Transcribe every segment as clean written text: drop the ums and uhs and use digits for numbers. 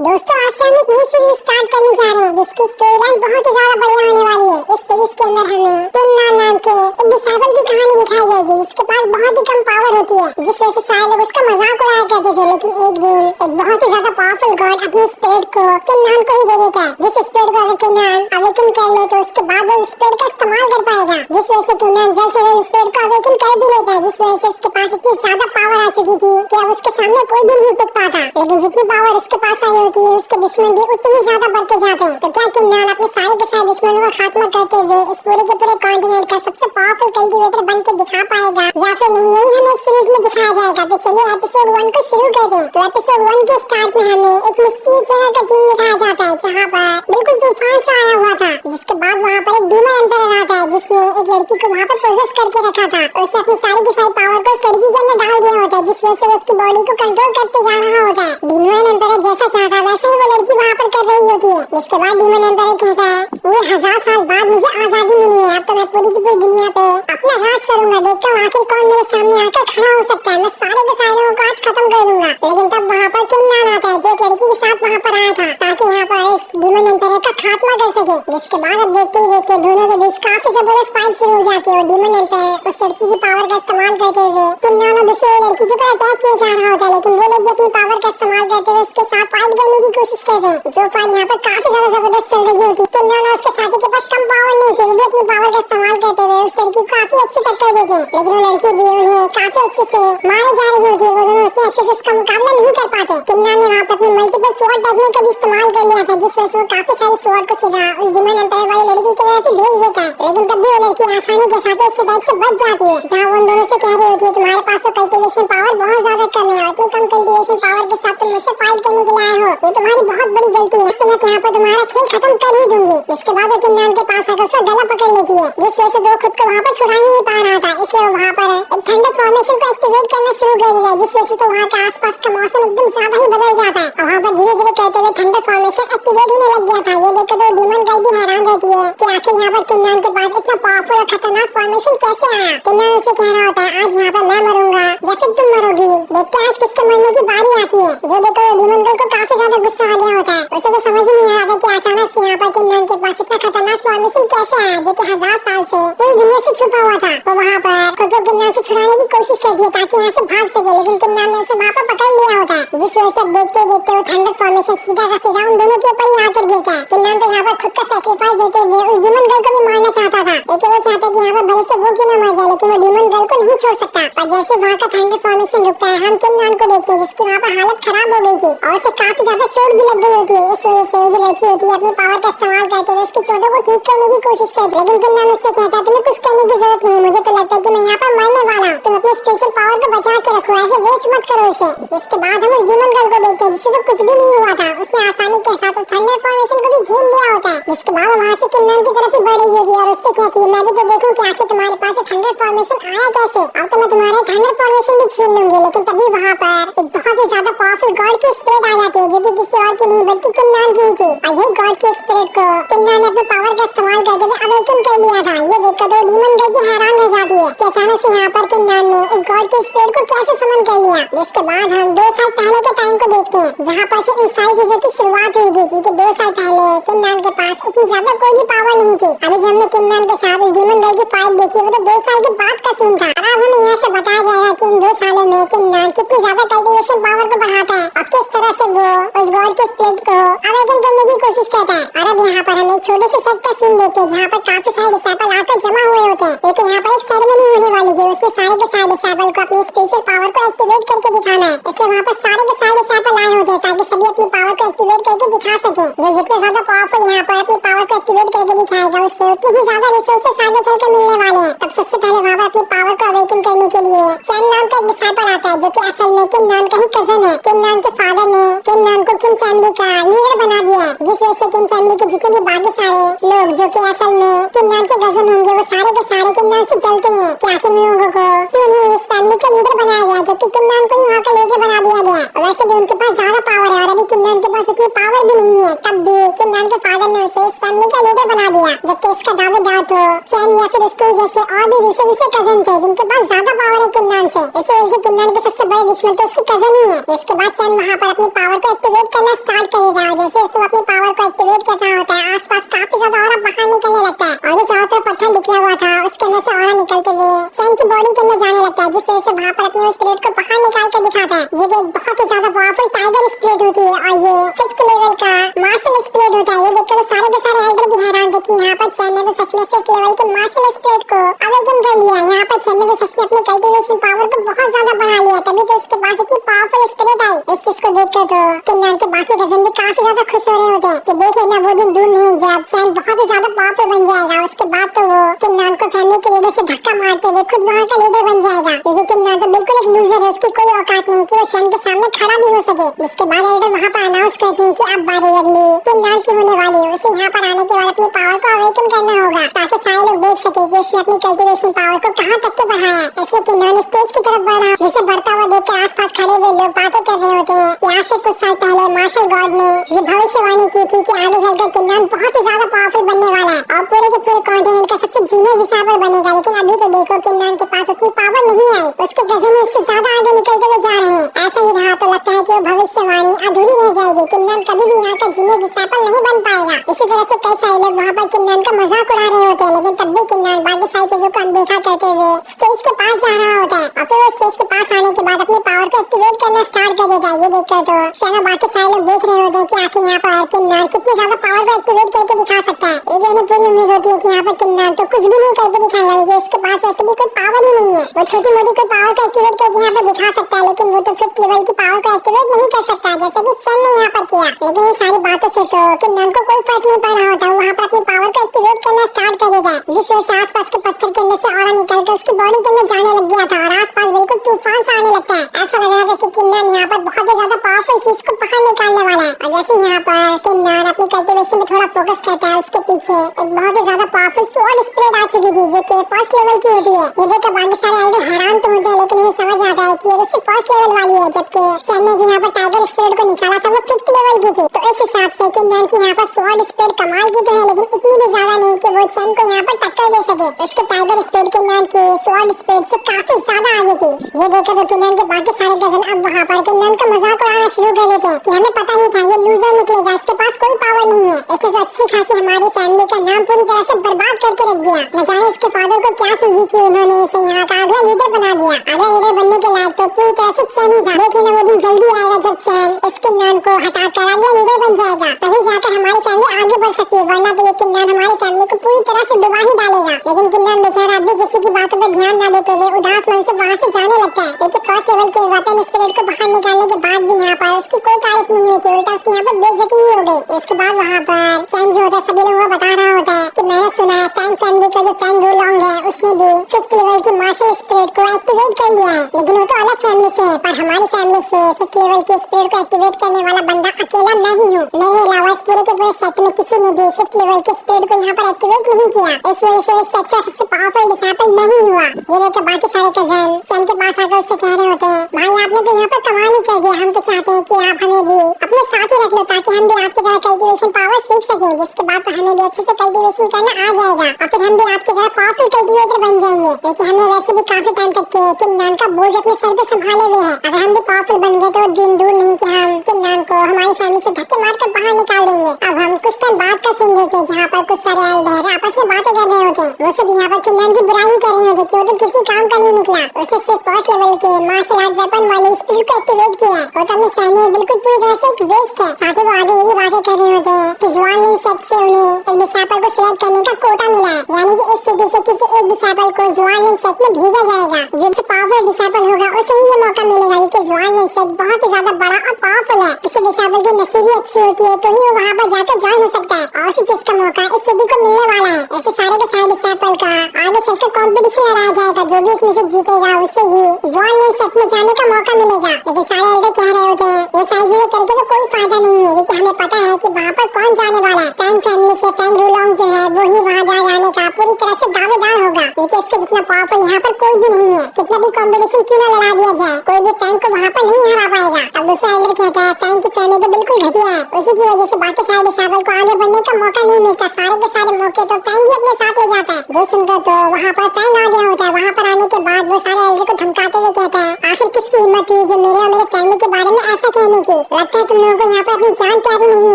दोस्तों आज से हम एक न्यू सीरीज स्टार्ट करने जा रहे हैं जिसकी स्टोरी लाइन बहुत ही ज्यादा बढ़िया होने वाली है। इस सीरीज के अंदर हमें किन्नान नाम के एक डिसेबल की कहानी दिखाई जाएगी जिसके पास बहुत ही कम पावर होती है, जिस वजह से सारे लोग उसका मजाक उड़ाया करते थे। लेकिन एक दिन एक बहुत ही ज्यादा पावरफुल गॉड अपने स्पिरिट को किन्नान को ही दे देता है, जिस स्पिरिट को अगर किन्नान अवेकन कर ले तो उसके बाद वो स्पिरिट का इस्तेमाल कर पाएगा, जिस वजह से किन्नान जल्द से जल्द स्पिरिट को अवेकन कर भी लेता है, जिस वजह से उसके पास इतनी ज्यादा पावर आ चुकी थी कि अब उसके सामने कोई भी नहीं टिक पाता। लेकिन जितनी पावर उसके पास आई होती है उसके दुश्मन भी उतने ही ज्यादा बढ़ते जाते हैं। तो क्या किन्नान अपने सारे के सारे दुश्मनों का खात्मा करते हुए इस पूरे के पूरे कॉन्टिनेंट का सबसे पावरफुल कल्टीवेटर बन के दिखा पाएगा या फिर नहीं, यही हमें इस सीरीज में दिखाया जाएगा। तो चलिए एपिसोड 1 को शुरू करते हैं। तो एपिसोड 1 के स्टार्ट में हमें एक मिस्टीरियस जगह का सीन दिखाया जाता है जहाँ पर बिल्कुल तूफान सा आया हुआ था, जिसके बाद वहाँ पर एक डीमन एम्पायर आता है जिसने एक लड़की को वहाँ पर पोजेस करके रखा था और उसे अपनी सारी की सारी पावर को उस लड़की के अंदर डाल दिया होता है, जिस वजह से उसकी बॉडी को कंट्रोल करते जा रहा होता है। डीमन एम्पायर जैसा चाहता है वैसे ही वो लड़की वहाँ पर कर रही होती है। जिसके बाद डीमन एम्पायर कहता है वो 1000 साल बाद मुझे आजादी मिली है, अब तो मैं पूरी की पूरी दुनिया पे अपना राज करूंगा, देखता हूँ आखिर कौन मेरे सामने आकर खड़ा हो सकता है, मैं सारे के सारे लोगों को आज खत्म कर दूंगा। लेकिन तब वहाँ पर किन्नान आता है जो एक लड़की के साथ वहाँ पर आया था ताकि यहाँ पर इस डीमन एम्पायर का खात्मा कर सके। जिसके बाद अब देखते ही देखते दोनों के बीच काफी जबरदस्त फाइट शुरू हो जाती है और डीमन एम्पायर उस लड़की की पावर का इस्तेमाल करते हुए किन्नान और दूसरी लड़की के ऊपर अटैक किया जा रहा होता है, लेकिन वो लोग भी अपनी पावर का इस्तेमाल करते हुए उसके साथ फाइट करने की कोशिश करते हैं। जो फाइट यहाँ पर काफी ज्यादा जबरदस्त चल रही होती है। किन्नान और उसके साथी के पास कम पावर नहीं थी, वो भी अपनी पावर का इस्तेमाल करते हुए उस लड़की को काफी अच्छी टक्कर देते हैं, लेकिन वो लड़की भी उन्हें काफी अच्छे से मारे जा रही होती है, वो दोनों उतने अच्छे से उसका मुकाबला नहीं कर पाते। किन्नान ने वहाँ पर अपनी मल्टीपल स्वॉर्ड टेक्निक का भी इस्तेमाल कर लिया था, जिस वजह से वो काफी सारी स्वॉर्ड को सीधा उस डीमन एम्पायर वाली लड़की की वजह से भेज देता है, लेकिन तब भी वो लड़की आसानी के साथ उस अटैक से बच जाती है। जहाँ वो उन दोनों से कह रही होती है तुम्हारे पास तो कल्टीवेशन पावर बहुत ज्यादा कम है, इतनी कम कल्टीवेशन पावर के साथ तुम मुझसे फाइट करने के लिए आए हो, ये तुम्हारी बहुत बड़ी गलती है, इससे मैं यहाँ पर तुम्हारा खेल खत्म कर ही दूंगी। इसके बाद वो किन्नान के पास आकर उसका गला पकड़ लेती है, जिस वजह से वो खुद को वहाँ पर छुड़ा ही नहीं पा रहा था, इसलिए वो वहाँ पर एक थंडर फॉर्मेशन को एक्टिवेट करना शुरू कर देता है, जिस वजह से तो वहाँ के आसपास का मौसम एकदम ज्यादा ही बदल जाता है और वहाँ पर धीरे धीरे करते हुए थंडर फॉर्मेशन एक्टिवेट होने लग गया था। ये देखकर तो डीमन गर्ल भी हैरान रहती है कि आखिर यहाँ पर किन्नान के पास इतना पावरफुल और खतरनाक फॉर्मेशन कैसे आया। किन्नान उसे कह रहा होता है आज यहाँ पर मैं मरूंगा या फिर तुम मरोगी, देखते हैं आज किसके मरने की बारी आती है। जो देखकर डीमन गर्ल को काफी ज्यादा गुस्सा आ गया होता है, उसे तो समझ ही नहीं आता कि अचानक से यहाँ पर किन्नान के पास इतना खतरनाक फॉर्मेशन कैसे आया जो कि 1000 साल से पूरी दुनिया से छुपा हुआ था। वो वहाँ पर खुद को किन्नान से छुड़ाने की कोशिश करती है ताकि यहाँ से भाग सके, लेकिन किन्नान ने उसे वहाँ पर पकड़ लिया होता है, जिस वजह से देखते देखते वो थंडर फॉर्मेशन सीधा का सीधा उन दोनों के ऊपर ही आकर गिरता है। किन्नान तो यहाँ पर खुद का सैक्रिफाइस देते हुए उस डीमन गर्ल को भी मारना चाहता था, लेकिन वो चाहता कि यहाँ पर भले से वो क्यों न मर जाए, लेकिन वो डीमन गर्ल को नहीं छोड़ सकता। और जैसे वहाँ का थंडर फॉर्मेशन रुकता है हम किन्नान को देखते हैं जिसकी वहाँ पर हालत खराब हो गई थी और उसे काफी ज्यादा चोट भी लग गई होती है। इस वजह से जो लड़की होती है अपनी पावर का इस्तेमाल करते हुए उसकी चोटों को ठीक करने की कोशिश करती है, लेकिन किन्नान उससे कहता है तुम्हें कुछ करने की जरूरत नहीं, मुझे तो लगता है कि मैं यहाँ पर मरने वाला हूँ, तुम अपने स्पेशल पावर को बचा के रखो, ऐसे वेस्ट मत करो इसे। इसके बाद हम उस डीमन गर्ल को देखते हैं जिससे तो कुछ भी नहीं हुआ था, उसने आसानी के साथ उस थंडर फॉर्मेशन को भी झेल लिया होता है। जिसके बाद वहाँ से किन्नान की तरफ ही बढ़ रही होती है और उससे कहती है मैं भी तो देखूं कि आखिर तुम्हारे पास थंडर फॉर्मेशन आया कैसे, अब तो मैं तुम्हारे थंडर फॉर्मेशन भी छीन लूंगी। लेकिन तभी वहाँ पर एक बहुत ही ज्यादा पावरफुल गॉड की स्पिरिट आ जाती है जो कि किसी और की नहीं बल्कि किन्नान की थी, और यही गॉड की स्पिरिट को किन्नान ने अपने पावर का इस्तेमाल करते हुए अवेकन कर लिया था। ये देखकर तो डीमन गर्ल भी हैरान रह जाती है कि अचानक से यहाँ पर किन्नान ने इस गॉड की स्पिरिट को कैसे समन कर लिया। जिसके बाद हम 2 साल पहले के टाइम को देखते हैं जहाँ पर से इन सारी चीजों की शुरुआत हुई थी, क्योंकि 2 साल पहले किन्नान के पास उतनी ज्यादा कोई भी पावर नहीं थी। अभी जो हमने किन्नान के साथ इस डीमन गर्ल की फाइट देखी वो तो 2 साल के बाद का सीन था। अब हमें यहाँ से बताया जाएगा कि इन 2 सालों में किन्नान कितनी ज्यादा कल्टीवेशन पावर को बढ़ाता है और किस तरह से वो उस गॉड के स्पिरिट को अवेकन करने की कोशिश करता है। और अब यहाँ पर हम एक छोटे से सेट का सीन देखते हैं जहाँ पर काफी सारे डिसेबल आकर जमा हुए होते हैं, लेकिन यहाँ पर एक सेरेमनी होने वाली थी, उसमें सारे के सारे डिसेबल को अपनी स्पेशल पावर को एक्टिवेट करके दिखाना है, इसलिए वहाँ पर सारे के सारे डिसेबल आए होते हैं ताकि सभी अपनी पावर को एक्टिवेट करके दिखा सके। जो जितने ज्यादा पावरफुल यहाँ पर अपनी पावर को एक्टिवेट करके दिखाएगा उससे उतनी ही ज्यादा रिसोर्सेस आगे चलकर मिलने वाले हैं। तब सबसे पहले वहाँ पर अपनी पावर को अवेकन करने के लिए चैन नाम का एक डिसेबल आता है जो कि असल में किन्नान का ही कजन है। किन्नान के फादर ने किन्नान को किन फैमिली का लीडर बना दिया है, जिस वजह से किन फैमिली के जितने भी बाकी सारे लोग जो कि असल में किन्नान के कजन होंगे वो सारे के सारे किन्नान से जलते हैं कि आखिर लोगों को क्यों नहीं इस फैमिली का लीडर बनाया गया, जबकि किन्नान को ही वहाँ का लीडर बना दिया गया। और वैसे भी उनके पास ज्यादा पावर है और अभी किन्नान के पास उतनी पावर भी नहीं है, तब भी किमरान के फादर ने उसे इस फैमिली का लीडर बना दिया। जबकि इसका दावेदार तो चैन या फिर उसके जैसे और भी दूसरे कजन थे जिनके पास ज्यादा पावर है किमरान से। इस वजह से किमरान के सबसे बड़े दुश्मन तो उसके कजन ही है। इसके बाद चैन वहाँ पर अपनी पावर को एक्टिवेट करना स्टार्ट करेगा। जैसे वो अपनी पावर को एक्टिवेट कर रहा होता है, आसपास काफी ज्यादा ऑरा बाहर निकलने लगता है और जो चारों तरफ पत्थर निकला हुआ था उसके अंदर से ऑरा निकलते हुए चैन की बॉडी के अंदर जाने लगता है, जिस वजह से वहाँ पर अपने स्पिरिट को बाहर निकाल कर दिखाता है, जो कि एक बहुत ही ज्यादा पावरफुल टाइगर स्पिरिट होती है और ये 5th लेवल का मार्शल स्पिरिट होता है। ये देखकर तो सारे के सारे एल्डर भी हैरान थे कि यहाँ पर चैन ने तो सच में 5th लेवल के मार्शल स्पिरिट को अवेकन कर लिया। यहाँ पर चैन ने तो सच में अपने कल्टीवेशन पावर को बहुत ज्यादा बढ़ा लिया, तभी तो उसके पास इतनी पावरफुल स्पिरिट आई। इस चीज को देखकर तो किमरान के बाकी कजन भी काफी ज्यादा खुश हो रहे होते कि देख लेना वो दिन दूर नहीं जब चैन बहुत ही ज्यादा पावरफुल बन जाएगा। उसके बाद तो वो किमरान को फैमिली के लीडर से धक्का मारते हुए खुद वहाँ का लीडर बन जाएगा, क्योंकि किमरान तो बिल्कुल एक लूजर है, उसकी कोई औकात नहीं कि वो चैन के सामने खड़ा भी हो सके। उसके बाद एल्डर वहाँ पर अनाउंस करते हैं कि अब बारी अगली किमरान की होने वाली है। उसे यहाँ पर आने के बाद अपनी पावर को अवेकन करना होगा ताकि सारे लोग देख सके कि उसने अपनी कल्टीवेशन पावर को कहाँ तक के बढ़ाया है। इसलिए किमरान स्टेज की तरफ बढ़ा, जिसे बढ़ता हुआ देख के आसपास खड़े हुए लोग बातें कर रहे होते हैं कि आज से कुछ साल पहले मार्शल गॉड ने ये भविष्यवाणी की थी कि आगे चलकर किमरान बहुत ही ज्यादा पावरफुल बनने वाला है और पूरे के पूरे कॉन्टिनेंट का सबसे जीनियस डिसाइबल बनेगा। लेकिन अभी तो देखो किमरान के पास उतनी पावर नहीं आई, उसके कजन उससे ज्यादा आगे निकलते हुए जा रहे हैं। ऐसा ही रहा तो लगता है कि वो भविष्यवाणी अधूरी रह जाएगी, किमरान कभी भी यहाँ का जीनियस डिसाइबल नहीं बन पाएगा। इसी तरह से कई सारे लोग वहाँ पर किमरान का मजाक उड़ा रहे होते हैं, लेकिन तब भी किमरान बाकी सारी चीजों को अनदेखा करते हुए स्टेज के पास जा रहा होता है और फिर वो स्टेज के पास आने के बाद अपनी पावर को एक्टिवेट करना स्टार्ट कर देता है। ये देखकर तो चलो बाकी सारे लोग देख रहे होते हैं कि आखिर यहाँ पर किमरान कितनी ज्यादा पावर को एक्टिवेट करके दिखा सकता है। एक उन्हें पूरी उम्मीद होती है कि यहाँ पर किमरान तो कुछ भी नहीं करके दिखाएगा, क्योंकि उसके पास वैसे भी कोई पावर ही नहीं है। वो छोटी मोटी कोई पावर को एक्टिवेट करके यहाँ पर दिखा सकता है, लेकिन वो तो 5th लेवल की पावर को एक्टिवेट नहीं कर सकता जैसे कि चैन ने यहाँ पर किया। लेकिन इन सारी बातों से तो किमरान को कोई फर्क नहीं पड़ रहा होता, वो वहाँ पर अपनी पावर को एक्टिवेट करना स्टार्ट कर देता है, जिससे उसे आसपास के पत्थर के अंदर से ऑरा निकलकर उसकी बॉडी के अंदर जाने लग गया था और आसपास बिल्कुल तूफान सा आने लगता है। ऐसा लग रहा था कि किमरान यहाँ पर बहुत ही ज्यादा पावरफुल चीज को बाहर निकालने वाला है। और जैसे यहाँ पर किमरान अपनी कल्टीवेशन में थोड़ा फोकस करता है, उसके पीछे एक बहुत ही ज्यादा पावरफुल स्वॉर्ड स्पिरिट आ चुकी थी, जो कि 1st लेवल की होती है। ये देखकर बाकी सारे एल्डर हैरान तो होते हैं, लेकिन ये समझ आता है कि ये तो सिर्फ 1st लेवल वाली है, जबकि चैन ने जो यहाँ पर टाइगर स्पिरिट को निकाला था वो 5th लेवल की थी। तो इस हिसाब से किमरान की यहाँ पर स्वॉर्ड स्पिरिट कमाल की तो है, लेकिन इतनी भी ज्यादा नहीं कि वो चैन को यहाँ पर टक्कर दे सके। उसके टाइगर स्पिरिट किमरान की स्वॉर्ड स्पिरिट से काफी ज्यादा आगे थी। ये देखकर तो किमरान के बाकी सारे कजन अब वहाँ पर किमरान का मजाक उड़ाना शुरू कर देते हैं कि हमें पता ही था ये लूजर निकलेगा, इसके पास कोई पावर नहीं है, इसने तो अच्छी खासी हमारी फैमिली का नाम पूरी तरह से बर्बाद करके रख दिया। न जाने इसके फादर को क्या सूझी कि उन्होंने इसे यहाँ का अगला लीडर बना दिया। अगला लीडर बनने के लायक तो पूरी तरह से चैन ही था। देख लेना वो दिन जल्दी आएगा जब चैन इस किमरान को हटाकर अगला लीडर बन जाएगा, तभी जाकर हमारी फैमिली आगे बढ़ सकती है, वरना तो ये किमरान हमारी फैमिली को पूरी तरह से डुबा ही डालेगा। लेकिन किमरान बेचारा अभी किसी की बातों पर ध्यान न देते हुए उदास मन से वहाँ से जाने लगता है। लेकिन 1st लेवल के वेपन स्पिरिट को बाहर निकालने के बाद भी यहाँ पर उसकी कोई तारीफ नहीं हुई थी, उल्टा उसकी यहाँ पर बेइज्जती ही हो गई। इसके बाद वहाँ पर चैन जो होता है सभी लोगों को बता रहा होता है कि मैंने सुना है फैंग फैमिली का जो फैंग वुलॉन्ग है उसने भी 5th लेवल की मार्शल स्पिरिट को एक्टिवेट कर लिया है, लेकिन वो तो अलग फैमिली से है, पर हमारी फैमिली से 5th लेवल की स्पिरिट को एक्टिवेट करने वाला बंदा अकेला मैं ही हूँ। मेरे अलावा इस पूरे के पूरे सेट में किसी ने भी 5th लेवल के स्पिरिट को यहाँ पर एक्टिवेट नहीं किया, इस वजह से इस सेट का सबसे पावरफुल डिसाइबल नहीं हुआ। ये देखकर बाकी सारे कजन चैन के पास आकर उससे कह रहे होते हैं, भाई आपने तो यहाँ पर कमाल ही कर दिया, हम तो चाहते हैं कि आप हमें भी अपने साथ ही रख लो ताकि हम भी आपकी तरह कल्टीवेशन पावर सीख सकें, जिसके बाद तो हमें भी अच्छे से कल्टीवेशन करना आ जाएगा और फिर हम भी आपकी तरह पावरफुल कल्टीवेटर बन जाएंगे, क्योंकि हमने वैसे भी काफी टाइम तक किमरान का बोझ अपने सर पे संभाले हुए हैं। अगर हम भी पावरफुल बन गए तो दिन दूर नहीं कि हम किमरान को हमारी फैमिली से धक्के मारकर बाहर निकाल देंगे। अब हम कुछ टाइम बाद का सीन देखते हैं जहाँ पर कुछ सारे एल्डर आपस में बातें कर रहे होते हैं। वो सब यहाँ पर किमरान की बुराई कर रहे होते कि वो तो किसी काम का नहीं निकला, उसने सिर्फ 1st लेवल के मार्शल आर्ट वेपन वाले स्पिरिट को एक्टिवेट किया है, वो तो अपनी फैमिली में बिल्कुल पूरी तरह से एक वेस्ट है। साथ ही वो आगे ये भी बातें कर रहे होते हैं कि ज़ुआनलिंग सेट से उन्हें एक डिसाइबल को सिलेक्ट करने का कोटा मिला है, यानी कि इस सिटी से किसी एक डिसाइबल को ज़ुआनलिंग सेट में भेजा जाएगा, जो सबसे पावरफुल डिसाइबल होगा उसे ही ये मौका मिलेगा, क्योंकि ज़ुआनलिंग सेट बहुत ही ज्यादा बड़ा और पावरफुल है। किसी डिसाइबल की नसीब ही अच्छी होती है तो ही वो वहाँ पर जाकर ज्वाइन हो सकता है, और उसी चीज का मौका इस सिटी को मिलने वाला है। ऐसे सारे के सारे डिसाइबल का आगे चलकर कंपटीशन लड़ाया जाएगा, जो भी उसमें से जीतेगा उसे ही ज़ुआनलिंग सेट में जाने का मौका मिलेगा। लेकिन सारे एल्डर कह रहे होते हैं ये सारी चीजें करके तो कोई फायदा नहीं है, क्योंकि हमें पता है कि वहाँ पर कौन जाने वाला है। फैंग फैमिली से फैंग वुलॉन्ग जो है वो ही वहाँ जाने का पूरी तरह से दावेदार होगा, क्योंकि इसके जितना पावरफुल यहाँ पर कोई भी नहीं है। कितना भी कंपटीशन क्यों ना लड़ा दिया जाए, कोई भी फैंग को वहाँ पर नहीं हरा पाएगा। अब दूसरा एल्डर कहता है फैंग की फैमिली तो बिल्कुल घटिया है, उसी की वजह से बाकी सारे डिसेबल को आगे बढ़ने का मौका नहीं मिलता। सारे के सारे मौके तो फैंग ही अपने साथ ले जाता है। जो सुनकर तो वहाँ पर फैंग आ गया होता है। वहाँ पर आने के बाद वो सारे एल्डर को धमकाते हुए कहता है, आखिर किसकी हिम्मत थी जो मेरे और मेरे फैमिली के बारे में ऐसा कहने की? लगता है तुम लोगों को यहाँ पर अपनी जान प्यारी नहीं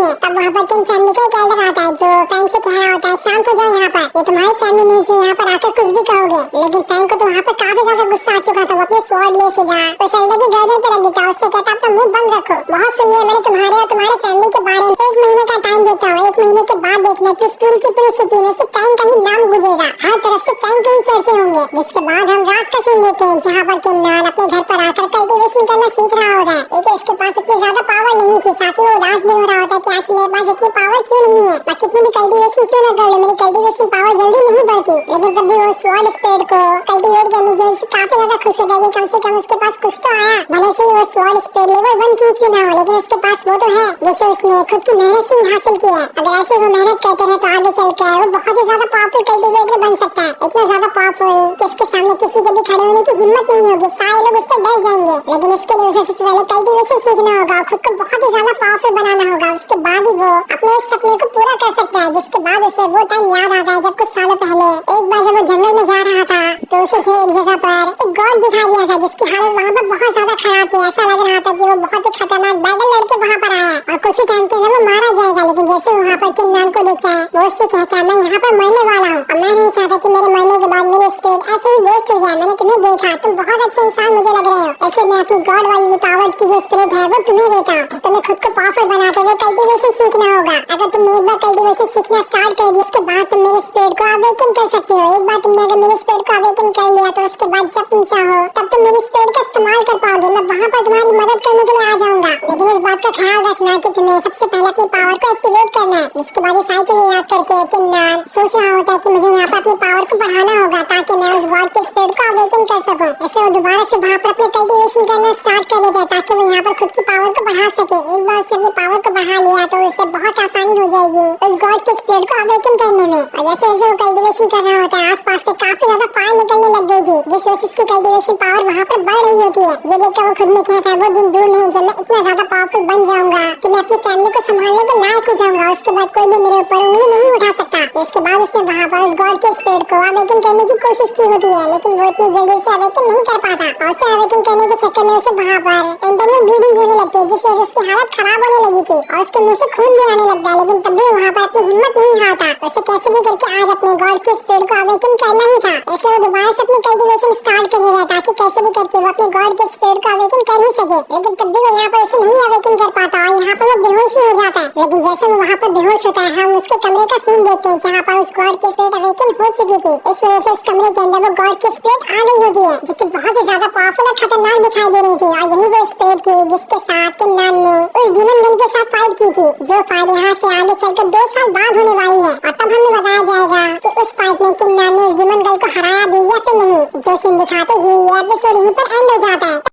है। तब वहाँ पर किंग फैमिली का एक एल्डर आता है जो फैंग से कह रहा होता है, शांत हो जाओ, यहाँ पर ये तुम्हारी फैमिली नहीं जो यहाँ पर आकर कुछ भी कहोगे। लेकिन फैंग को तो वहाँ पर काफी ज्यादा गुस्सा आ चुका था। वो अपने स्वॉर्ड ले सीधा उस एल्डर की गर्दन पर रख देता है। उससे कहता है, अपना मुंह बंद रखो। बहुत सही है, मैंने तुम्हारे और तुम्हारे फैमिली के बारे में 1 महीने का टाइम देता हूँ। 1 महीने के बाद देखना कि पूरी की पूरी सिटी में से फैंग का ही नाम गुजेगा। हर तरफ से फैंग के ही चर्चे होंगे। जिसके बाद हम रात का सीन देखते हैं जहाँ पर किन्नान अपने घर पर आकर कल्टीवेशन करना सीख रहा होता है। लेकिन उसके पास इतनी ज्यादा पावर नहीं थी। साथ ही वो उदास भी हो रहा होता है कि आखिर मेरे पास इतनी पावर क्यों नहीं है? मैं कितनी भी कल्टीवेशन क्यों न कर लूं, मेरी कल्टीवेशन पावर जल्दी नहीं बढ़ती। लेकिन तब भी वो स्वॉर्ड स्पेड को कल्टीवेट करने की वजह से काफी ज्यादा खुश होता है कि कम से कम उसके पास कुछ तो आया। भले से वो स्वॉर्ड स्पेड लेवल 1 की क्यों ना हो, लेकिन उसके पास वो तो है जिसे उसने खुद की मेहनत से ही हासिल किया है। अगर ऐसे वो मेहनत करते रहे तो आगे चलकर वो बहुत ही ज्यादा पावरफुल कल्टीवेटर बन सकता है। इतना ज्यादा पावरफुल कि उसके सामने किसी के भी खड़े होने की हिम्मत नहीं होगी। सारे लोग उससे डर जाएंगे। लेकिन इसके लिए उसे सबसे पहले कल्टीवेशन सीखना होगा, खुद को बहुत ही ज्यादा पावरफुल बनाना होगा। उसके बाद ही वो अपने इस सपने को पूरा कर सकता है। जिसके बाद उसे वो टाइम याद आता है जब कुछ सालों पहले एक बार जब वो जंगल में जा रहा था तो उसे एक जगह पर एक गॉड दिखाई दिया था जिसकी हालत वहाँ पर बहुत ज्यादा खराब थी। ऐसा लग रहा था कि वो बहुत ही खतरनाक बैटल लड़के वहाँ पर आया है और कुछ ही टाइम के अंदर वो मारा जाएगा। लेकिन जैसे वहाँ पर किन्नान को देखता है वो उससे कहता है, मैं यहाँ पर मरने वाला हूँ और मैं नहीं चाहता कि मेरे मरने के बाद मेरी स्पिरिट ऐसे ही वेस्ट हो जाए। मैंने तुम्हें देखा, तुम बहुत अच्छे इंसान मुझे लग रहे हो, इसलिए मैं अपनी गॉड वाली पावर की जो स्पिरिट है वो तुम्हें देता हूँ। तुम्हें खुद को पावरफुल बनाते हुए कल्टीवेशन सीखना होगा। अगर तुमने एक बार कल्टीवेशन सीखना स्टार्ट कर दिया उसके बाद तुम मेरे स्पिरिट को अवेकन कर सकते हो। एक बार तुमने अगर मेरे स्पिरिट को अवेकन कर लिया तो उसके बाद जब तुम चाहो तब तुम मेरी स्पिरिट का इस्तेमाल कर पाओगे। मैं वहाँ पर तुम्हारी मदद करने के लिए आ जाऊंगा। लेकिन इस बात का ख्याल रखना कि तुम्हें सबसे पहले अपनी पावर को एक्टिवेट करना है। जिसके बाद ये सारी चीजें याद करके किन्नान सोच रहा होता है कि मुझे यहाँ पर अपनी पावर को बढ़ाना होगा ताकि मैं उस गॉड के स्पिरिट को अवेकन कर सकूं। ऐसे वो दोबारा से वहाँ पर अपने कल्टीवेशन करना स्टार्ट कर देता है ताकि वो यहाँ पर खुद की पावर को बढ़ा सके। एक बार उसने अपनी पावर को बढ़ा लिया तो उससे बहुत आसानी हो जाएगी उस गॉड के स्पिरिट को अवेकन करने में। और जैसे जैसे वो कल्टीवेशन कर रहा होता है आसपास से काफी ज्यादा फायर निकलने लग गई थी जिस वजह से उसकी कल्टीवेशन पावर वहाँ पर बढ़ रही होती है। ये देखकर वो खुद में कहता है, वो दिन दूर नहीं जब मैं इतना ज्यादा पावरफुल बन जाऊंगा कि मैं अपनी फैमिली को संभालने के लायक हो जाऊंगा। उसके बाद कोई भी मेरे ऊपर उंगली नहीं उठा सकता। इसके बाद उसने वहाँ पर उस गॉड के स्पिरिट को अवेकन करने की कोशिश की होती है लेकिन वो इतनी जल्दी से अवेकन नहीं कर पाता और उसे अवेकन करने के चक्कर में उसे वहाँ पर इंटरनल ब्लीडिंग होने लगती है जिस वजह से उसकी हालत खराब होने लगी थी और उसके मुंह से खून भी आने लगता है। लेकिन तब भी वहाँ पर अपनी हिम्मत नहीं हारता। उसे कैसे भी करके आज अपने गॉड के स्पिरिट को अवेकन करना ही था। इसलिए वो दोबारा से अपनी कल्टीवेशन स्टार्ट कर देता है ताकि कैसे भी करके वो अपने गॉड के स्पिरिट को अवेकन कर ही सके। लेकिन तब भी वो यहाँ पर उसे नहीं अवेकन कर पाता और यहाँ पर वो बेहोश ही हो जाता है। लेकिन जैसे वो वहाँ पर बेहोश होता है हम उसके कमरे का सीन देखते हैं जहाँ पर उस गॉड की स्पिरिट अवेकन हो चुकी थी। इस वजह से उस कमरे के अंदर वो गॉड की स्पिरिट आ गई होती है जो कि बहुत ही ज्यादा पावरफुल और खतरनाक दिखाई दे रही थी। और यही वो स्पिरिट थी जिसके साथ किन्नान ने उस डीमन गन के साथ फाइट की थी जो फाइट यहाँ से आगे चलकर 2 साल बाद होने वाली है। और तब हमें बताया जाएगा कि उस फाइट में किन्नान ने उस डीमन गन को हराया भी या फिर नहीं। जो सीन दिखाते ही ये एपिसोड यहीं पर एंड हो जाता है।